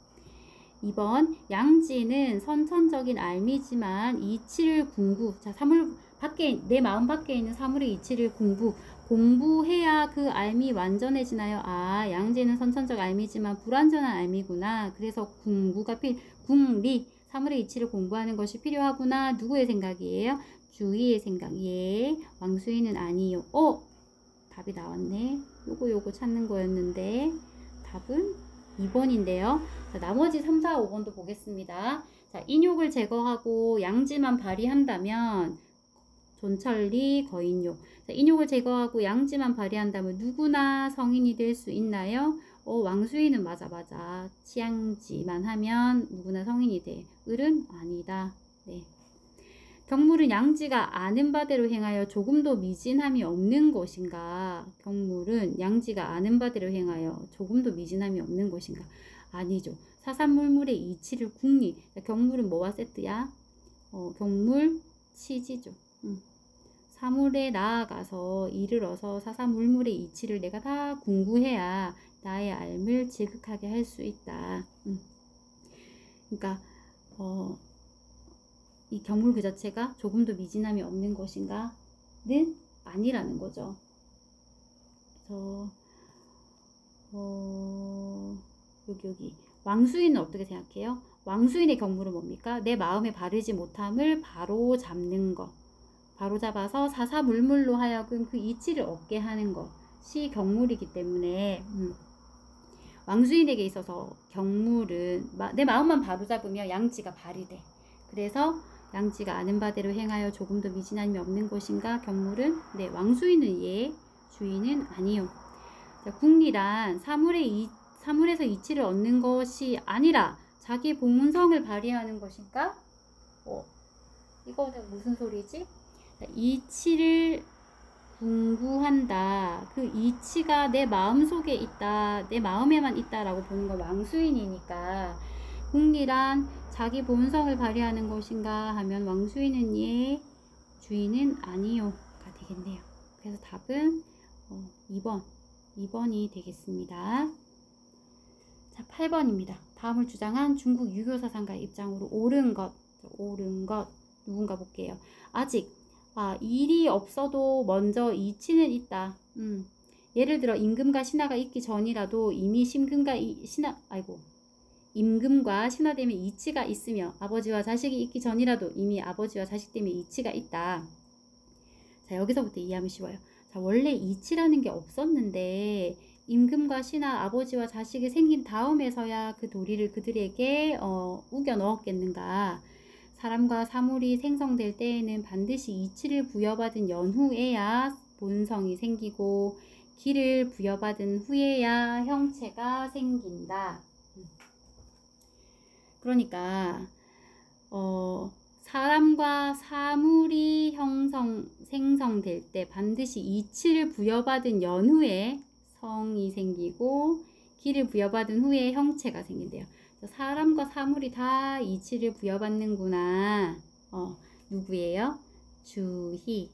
2번 양지는 선천적인 알미지만 이치를 궁구. 자, 사물 밖에 내 마음 밖에 있는 사물의 이치를 공부해야 그 알미 완전해지나요? 아, 양지는 선천적 알미지만 불완전한 알미구나. 그래서 궁리 사물의 이치를 공부하는 것이 필요하구나. 누구의 생각이에요? 주의의 생각. 예. 왕수인은 아니요. 답이 나왔네. 요거 찾는 거였는데 답은 2번인데요. 자, 나머지 3, 4, 5번도 보겠습니다. 자, 인욕을 제거하고 양지만 발휘한다면 존철리 거인욕. 자, 인욕을 제거하고 양지만 발휘한다면 누구나 성인이 될 수 있나요? 왕수인은 맞아. 치양지만 하면 누구나 성인이 돼. 을은 아니다. 네. 경물은 양지가 아는 바대로 행하여 조금도 미진함이 없는 것인가? 경물은 양지가 아는 바대로 행하여 조금도 미진함이 없는 것인가? 아니죠. 사삼물물의 이치를 궁리. 경물은 뭐와 세트야? 경물 치지죠. 사물에 나아가서 이르러서 사사물물의 이치를 내가 다 궁구해야 나의 알을 지극하게 할 수 있다. 그러니까 이 경물 그 자체가 조금도 미진함이 없는 것인가는 아니라는 거죠. 그래서 여기 왕수인은 어떻게 생각해요? 왕수인의 경물은 뭡니까? 내 마음에 바르지 못함을 바로 잡는 것. 바로 잡아서 사사물물로 하여금 그 이치를 얻게 하는 것이 경물이기 때문에 왕수인에게 있어서 경물은 내 마음만 바로 잡으면 양지가 발휘돼. 그래서 양지가 아는 바대로 행하여 조금도 미진함이 없는 것인가? 경물은 네, 왕수인은 예, 주인은 아니요. 자, 궁리란 사물에서 이치를 얻는 것이 아니라 자기 본성을 발휘하는 것인가? 이거는 무슨 소리지? 이치를 궁구한다. 그 이치가 내 마음속에 있다. 내 마음에만 있다라고 보는 거 왕수인이니까 궁리란 자기 본성을 발휘하는 것인가 하면 왕수인은 예, 주인은 아니요가 되겠네요. 그래서 답은 2번이 되겠습니다. 자, 8번입니다. 다음을 주장한 중국 유교사상가의 입장으로 옳은 것 누군가 볼게요. 아직 일이 없어도 먼저 이치는 있다. 예를 들어 임금과 신하가 있기 전이라도 이미 임금과 신하 때문에 이치가 있으며 아버지와 자식이 있기 전이라도 이미 아버지와 자식 때문에 이치가 있다. 자, 여기서부터 이해하면 쉬워요. 자, 원래 이치라는 게 없었는데 임금과 신하, 아버지와 자식이 생긴 다음에서야 그 도리를 그들에게 우겨 넣었겠는가. 사람과 사물이 생성될 때에는 반드시 이치를 부여받은 연후에야 본성이 생기고 기를 부여받은 후에야 형체가 생긴다. 그러니까 사람과 사물이 생성될 때 반드시 이치를 부여받은 연후에 성이 생기고 기를 부여받은 후에 형체가 생긴대요. 사람과 사물이 다 이치를 부여받는구나. 누구예요? 주희.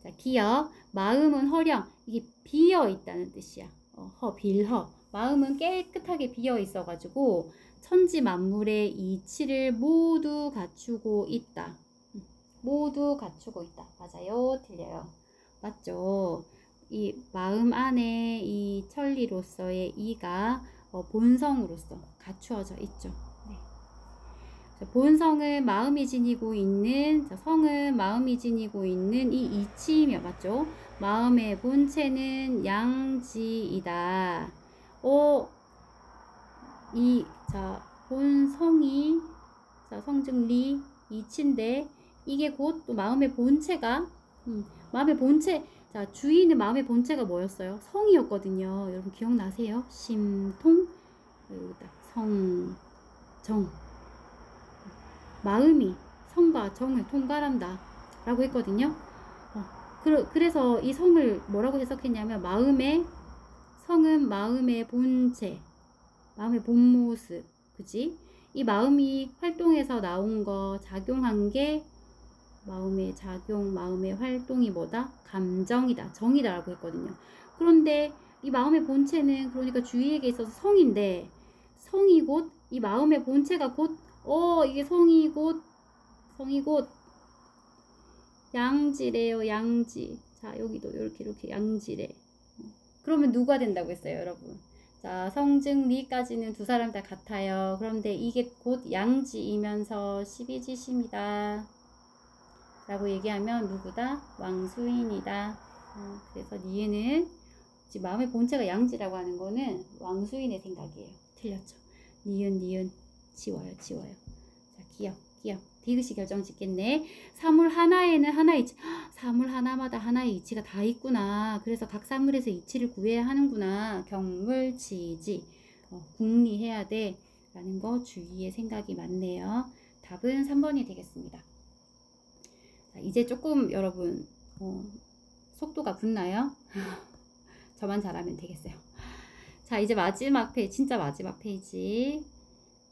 자, 기역. 마음은 허령. 이게 비어 있다는 뜻이야. 빌허. 마음은 깨끗하게 비어 있어가지고 천지 만물의 이치를 모두 갖추고 있다. 모두 갖추고 있다. 맞아요? 틀려요? 맞죠? 이 마음 안에 이 천리로서의 이가 본성으로서 갖추어져 있죠. 네. 본성은 마음이 지니고 있는, 성은 마음이 지니고 있는 이 이치이며, 맞죠? 마음의 본체는 양지이다. 본성이, 성증리, 이치인데, 이게 곧 또 마음의 본체가, 마음의 본체, 주인은 마음의 본체가 뭐였어요? 성이었거든요. 여러분 기억나세요? 심통, 여기다 성, 정. 마음이 성과 정을 통괄한다 라고 했거든요. 그래서 이 성을 뭐라고 해석했냐면 성은 마음의 본체, 마음의 본모습, 그지? 이 마음이 활동해서 나온 거, 작용한 게 마음의 작용, 마음의 활동이 뭐다? 감정이다, 정이다 라고 했거든요. 그런데 이 마음의 본체는 그러니까 주의에게 있어서 성인데, 성이 곧 이 마음의 본체가 곧 이게 성이 곧 양지래요. 양지. 자, 여기도 이렇게 양지래. 그러면 누가 된다고 했어요, 여러분? 자, 성증리까지는 두 사람 다 같아요. 그런데 이게 곧 양지이면서 12지심이다 라고 얘기하면 누구다? 왕수인이다. 그래서 니은은 지금 마음의 본체가 양지라고 하는 거는 왕수인의 생각이에요. 틀렸죠? 니은 지워요. 자, 기억. 디귿이 결정 짓겠네. 사물 하나에는 하나 이치. 사물 하나마다 하나의 이치가 다 있구나. 그래서 각 사물에서 이치를 구해야 하는구나. 경물치지. 궁리해야 돼. 라는 거 주위의 생각이 많네요. 답은 3번이 되겠습니다. 자, 이제 조금 여러분 속도가 붙나요? 저만 잘하면 되겠어요. 자, 이제 마지막 페이지, 진짜 마지막 페이지.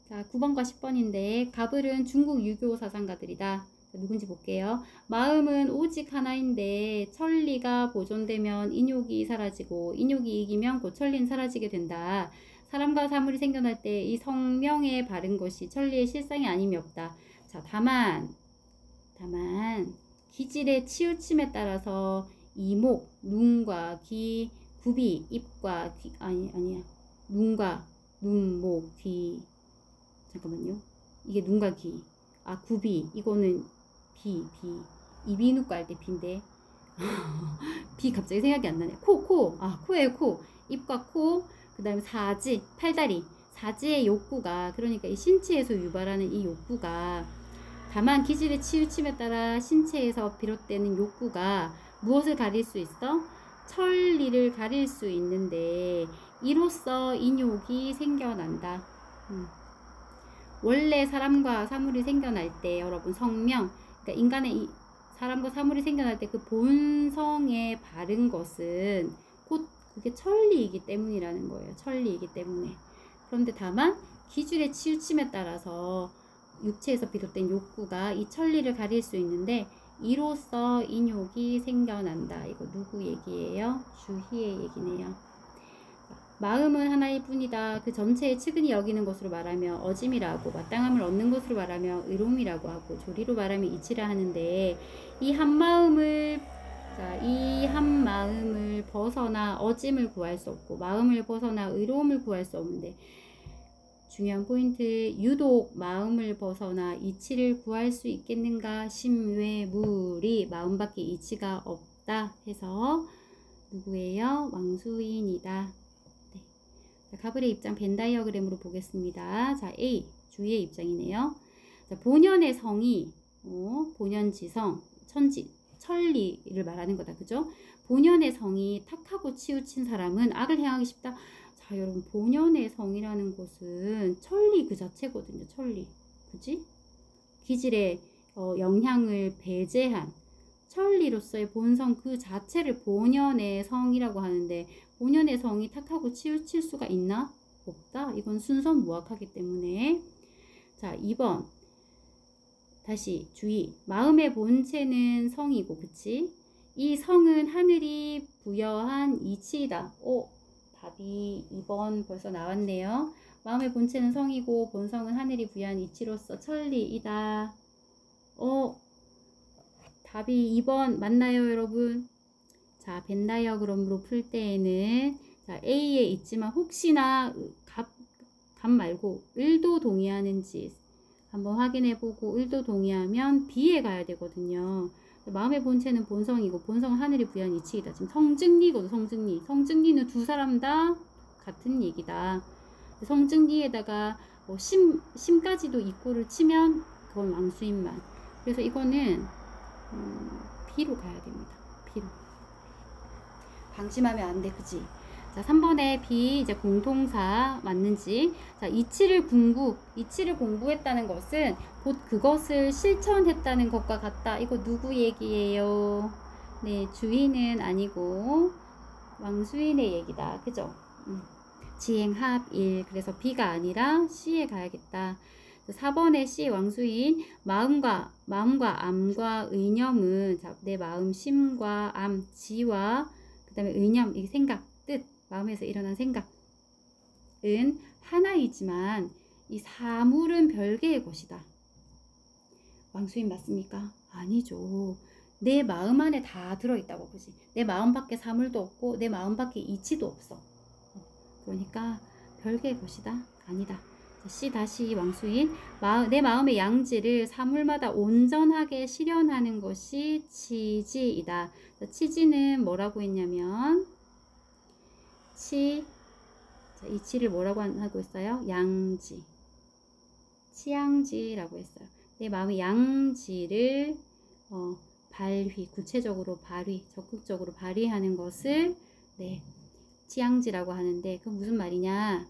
자, 9번과 10번인데 가불은 중국 유교 사상가들이다. 누군지 볼게요. 마음은 오직 하나인데 천리가 보존되면 인욕이 사라지고 인욕이 이기면 곧 천리는 사라지게 된다. 사람과 사물이 생겨날 때 이 성명에 바른 것이 천리의 실상이 아님이 없다. 자, 다만 기질의 치우침에 따라서 이목, 눈과 귀, 굽이, 입과 귀, 아니야. 눈과 눈, 목, 귀. 잠깐만요. 이게 눈과 귀. 굽이. 이거는 비. 이비인후과 할 때 비인데. 비 갑자기 생각이 안 나네. 코예요, 코. 입과 코. 그 다음에 사지, 팔다리. 사지의 욕구가, 그러니까 이 신체에서 유발하는 이 욕구가, 다만 기질의 치우침에 따라 신체에서 비롯되는 욕구가 무엇을 가릴 수 있어? 천리를 가릴 수 있는데 이로써 인욕이 생겨난다. 원래 사람과 사물이 생겨날 때 여러분 성명, 그러니까 인간의 사람과 사물이 생겨날 때 그 본성에 바른 것은 곧 그게 천리이기 때문이라는 거예요. 천리이기 때문에. 그런데 다만 기질의 치우침에 따라서 육체에서 비롯된 욕구가 이 천리를 가릴 수 있는데 이로써 인욕이 생겨난다. 이거 누구 얘기예요? 주희의 얘기네요. 마음은 하나일 뿐이다. 그 전체의 측은히 여기는 것으로 말하며 어짐이라고, 마땅함을 얻는 것으로 말하며 의로움이라고 하고, 조리로 말하며 이치라 하는데 이 한 마음을 벗어나 어짐을 구할 수 없고 마음을 벗어나 의로움을 구할 수 없는데, 중요한 포인트, 유독 마음을 벗어나 이치를 구할 수 있겠는가? 심외무리, 마음밖에 이치가 없다 해서 누구예요? 왕수인이다. 네. 자, 가불의 입장 벤 다이어그램으로 보겠습니다. 자, A 주희의 입장이네요. 자, 본연의 성이 본연지성, 천리를 말하는 거다. 그죠? 본연의 성이 탁하고 치우친 사람은 악을 행하기 쉽다. 자, 여러분, 본연의 성이라는 것은 천리 그 자체거든요. 천리. 그지? 기질의 영향을 배제한 천리로서의 본성 그 자체를 본연의 성이라고 하는데, 본연의 성이 탁하고 치우칠 수가 있나? 없다. 이건 순선무악하기 때문에. 자, 2번. 다시 주의. 마음의 본체는 성이고, 그치? 이 성은 하늘이 부여한 이치이다. 답이 2번 벌써 나왔네요. 마음의 본체는 성이고 본성은 하늘이 부여한 이치로서 천리이다. 답이 2번 맞나요, 여러분? 자, 벤 다이어그램으로 풀 때에는 자, A에 있지만 혹시나 갑 말고 을도 동의하는지 한번 확인해보고 을도 동의하면 B에 가야 되거든요. 마음의 본체는 본성이고 본성은 하늘이 부여한 이치이다. 지금 성증리거든. 성증리는 두 사람 다 같은 얘기다. 성증리에다가 심까지도 이꼬를 치면 그건 왕수인만. 그래서 이거는 B로 가야 됩니다. B로. 방심하면 안 돼. 그지? 자, 3번에 B 이제 공통사 맞는지. 자, 이치를 공부했다는 것은 곧 그것을 실천했다는 것과 같다. 이거 누구 얘기예요? 네, 주인은 아니고 왕수인의 얘기다. 그죠? 지행합일. 그래서 B가 아니라 C에 가야겠다. 4번에 C 왕수인 마음과 암과 의념은 자, 내 마음 심과 암 지와 그 다음에 의념 이 생각 뜻 마음에서 일어난 생각은 하나이지만 이 사물은 별개의 것이다. 왕수인 맞습니까? 아니죠. 내 마음 안에 다 들어있다고 보지. 내 마음 밖에 사물도 없고 내 마음 밖에 이치도 없어. 그러니까 별개의 것이다. 아니다. C 다시 왕수인 내 마음의 양지를 사물마다 온전하게 실현하는 것이 치지이다. 치지는 뭐라고 했냐면 자, 이 치를 뭐라고 하고 있어요? 양지. 치양지라고 했어요. 내 마음의 양지를 구체적으로 적극적으로 발휘하는 것을 네, 치양지라고 하는데 그 무슨 말이냐?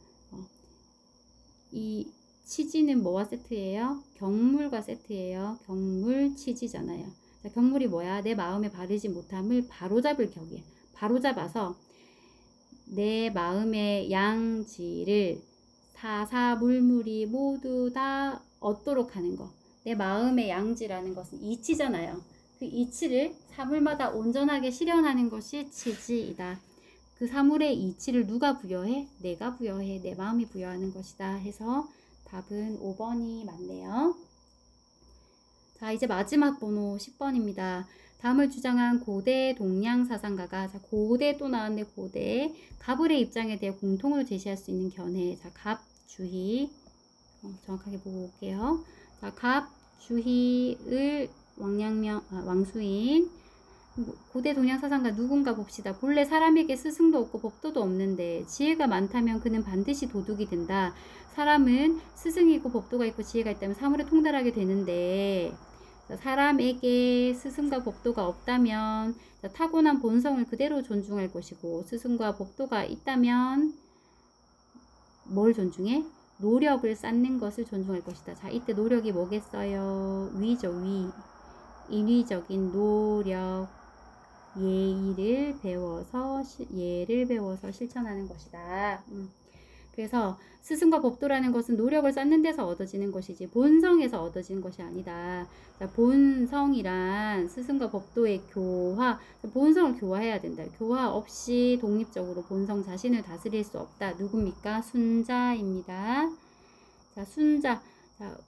이 치지는 뭐와 세트예요? 경물과 세트예요. 경물 치지잖아요. 자, 경물이 뭐야? 내 마음에 바르지 못함을 바로잡을 격이에요. 바로잡아서 내 마음의 양지를 사사물물이 모두 다 얻도록 하는 거. 내 마음의 양지라는 것은 이치잖아요. 그 이치를 사물마다 온전하게 실현하는 것이 치지이다. 그 사물의 이치를 누가 부여해? 내가 부여해. 내 마음이 부여하는 것이다. 해서 답은 5번이 맞네요. 자, 이제 마지막 번호 10번입니다. 다음을 주장한 고대 동양 사상가가 자, 고대 또 나왔네. 고대 갑을의 입장에 대해 공통으로 제시할 수 있는 견해. 자, 갑, 주희 정확하게 보고 올게요. 자, 갑, 주희을 왕수인 고대 동양 사상가 누군가 봅시다. 본래 사람에게 스승도 없고 법도도 없는데 지혜가 많다면 그는 반드시 도둑이 된다. 사람은 스승이 있고 법도가 있고 지혜가 있다면 사물에 통달하게 되는데 사람에게 스승과 법도가 없다면 타고난 본성을 그대로 존중할 것이고 스승과 법도가 있다면 뭘 존중해? 노력을 쌓는 것을 존중할 것이다. 자, 이때 노력이 뭐겠어요? 위죠, 위. 인위적인 노력, 예를 배워서 실천하는 것이다. 그래서 스승과 법도라는 것은 노력을 쌓는 데서 얻어지는 것이지 본성에서 얻어지는 것이 아니다. 자, 본성이란 스승과 법도의 교화, 본성을 교화해야 된다. 교화 없이 독립적으로 본성 자신을 다스릴 수 없다. 누굽니까? 순자입니다. 자, 순자. 자,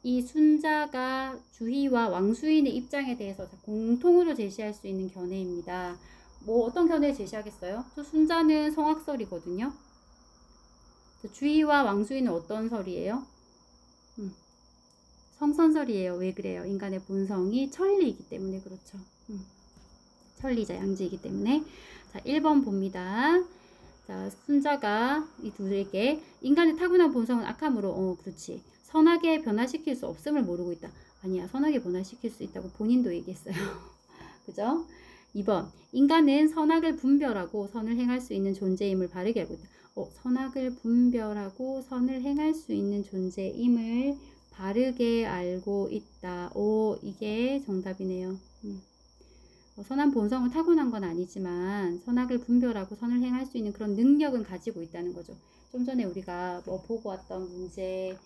이 순자가 주희와 왕수인의 입장에 대해서 공통으로 제시할 수 있는 견해입니다. 뭐 어떤 견해를 제시하겠어요? 저 순자는 성악설이거든요. 주희와 왕수인은 어떤 설이에요? 성선설이에요. 왜 그래요? 인간의 본성이 천리이기 때문에 그렇죠. 천리자 양지이기 때문에. 자, 1번 봅니다. 자, 순자가 이 둘에게 인간의 타고난 본성은 악함으로 그렇지. 선하게 변화시킬 수 없음을 모르고 있다. 아니야. 선하게 변화시킬 수 있다고 본인도 얘기했어요. 그죠? 2번. 인간은 선악을 분별하고 선을 행할 수 있는 존재임을 바르게 알고 있다. 선악을 분별하고 선을 행할 수 있는 존재임을 바르게 알고 있다. 이게 정답이네요. 선한 본성을 타고난 건 아니지만 선악을 분별하고 선을 행할 수 있는 그런 능력은 가지고 있다는 거죠. 좀 전에 우리가 뭐 보고 왔던 문제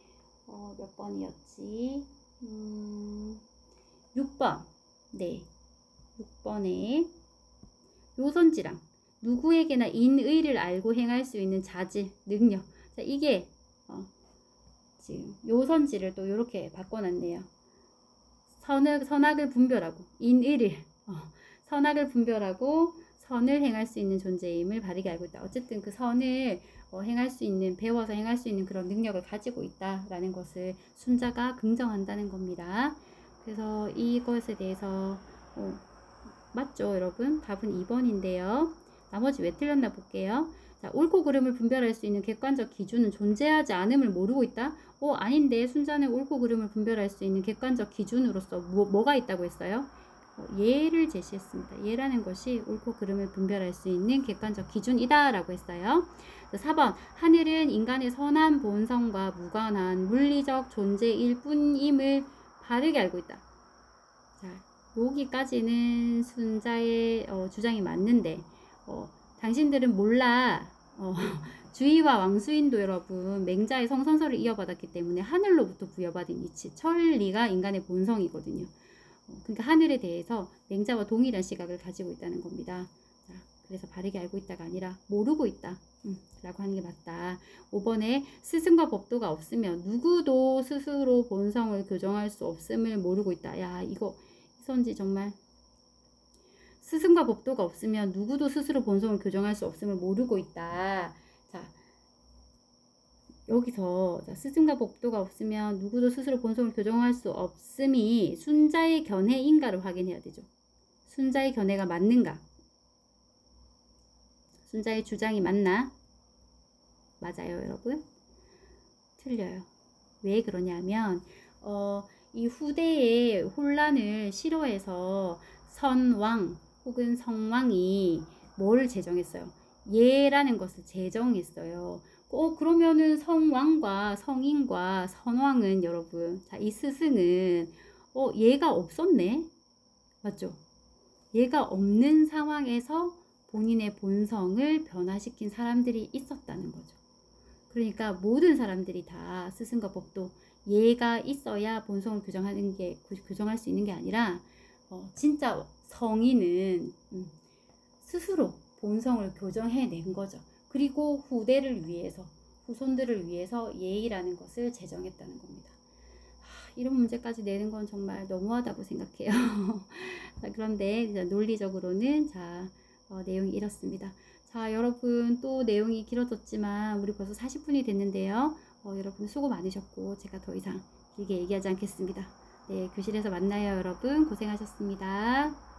몇 번이었지? 6번. 네. 6번에 요선지랑 누구에게나 인의를 알고 행할 수 있는 자질, 능력. 자, 이게 지금 요선지를 또 이렇게 바꿔놨네요. 선악을 분별하고 인의를 선악을 분별하고 선을 행할 수 있는 존재임을 바르게 알고 있다. 어쨌든 그 선을 행할 수 있는, 배워서 행할 수 있는 그런 능력을 가지고 있다라는 것을 순자가 긍정한다는 겁니다. 그래서 이것에 대해서 맞죠, 여러분? 답은 2번인데요. 나머지 왜 틀렸나 볼게요. 자, 옳고 그름을 분별할 수 있는 객관적 기준은 존재하지 않음을 모르고 있다? 아닌데 순자는 옳고 그름을 분별할 수 있는 객관적 기준으로서 뭐가 있다고 했어요? 예를 제시했습니다. 예라는 것이 옳고 그름을 분별할 수 있는 객관적 기준이다 라고 했어요. 4번. 하늘은 인간의 선한 본성과 무관한 물리적 존재일 뿐임을 바르게 알고 있다. 자, 여기까지는 순자의 주장이 맞는데 당신들은 몰라. 주의와 왕수인도 여러분 맹자의 성선설을 이어받았기 때문에 하늘로부터 부여받은 이치, 천리가 인간의 본성이거든요. 그러니까 하늘에 대해서 맹자와 동일한 시각을 가지고 있다는 겁니다. 자, 그래서 바르게 알고 있다가 아니라 모르고 있다 라고 하는 게 맞다. 5번에 스승과 법도가 없으면 누구도 스스로 본성을 교정할 수 없음을 모르고 있다. 야, 이거 이선지 정말 스승과 법도가 없으면 누구도 스스로 본성을 교정할 수 없음을 모르고 있다. 자, 여기서 스승과 법도가 없으면 누구도 스스로 본성을 교정할 수 없음이 순자의 견해인가를 확인해야 되죠. 순자의 견해가 맞는가? 순자의 주장이 맞나? 맞아요, 여러분? 틀려요. 왜 그러냐면 이 후대의 혼란을 싫어해서 선왕 혹은 성왕이 뭘 제정했어요? 예라는 것을 제정했어요. 그러면은 성왕과 성인과 선왕은 여러분, 자, 이 스승은 예가 없었네? 맞죠? 예가 없는 상황에서 본인의 본성을 변화시킨 사람들이 있었다는 거죠. 그러니까 모든 사람들이 다 스승과 법도 예가 있어야 본성을 교정할 수 있는 게 아니라 진짜 성인은 스스로 본성을 교정해낸 거죠. 그리고 후대를 위해서, 후손들을 위해서 예의라는 것을 제정했다는 겁니다. 이런 문제까지 내는 건 정말 너무하다고 생각해요. 자, 그런데 이제 논리적으로는 내용이 이렇습니다. 자, 여러분 또 내용이 길어졌지만 우리 벌써 40분이 됐는데요. 여러분 수고 많으셨고 제가 더 이상 길게 얘기하지 않겠습니다. 네, 교실에서 만나요, 여러분. 고생하셨습니다.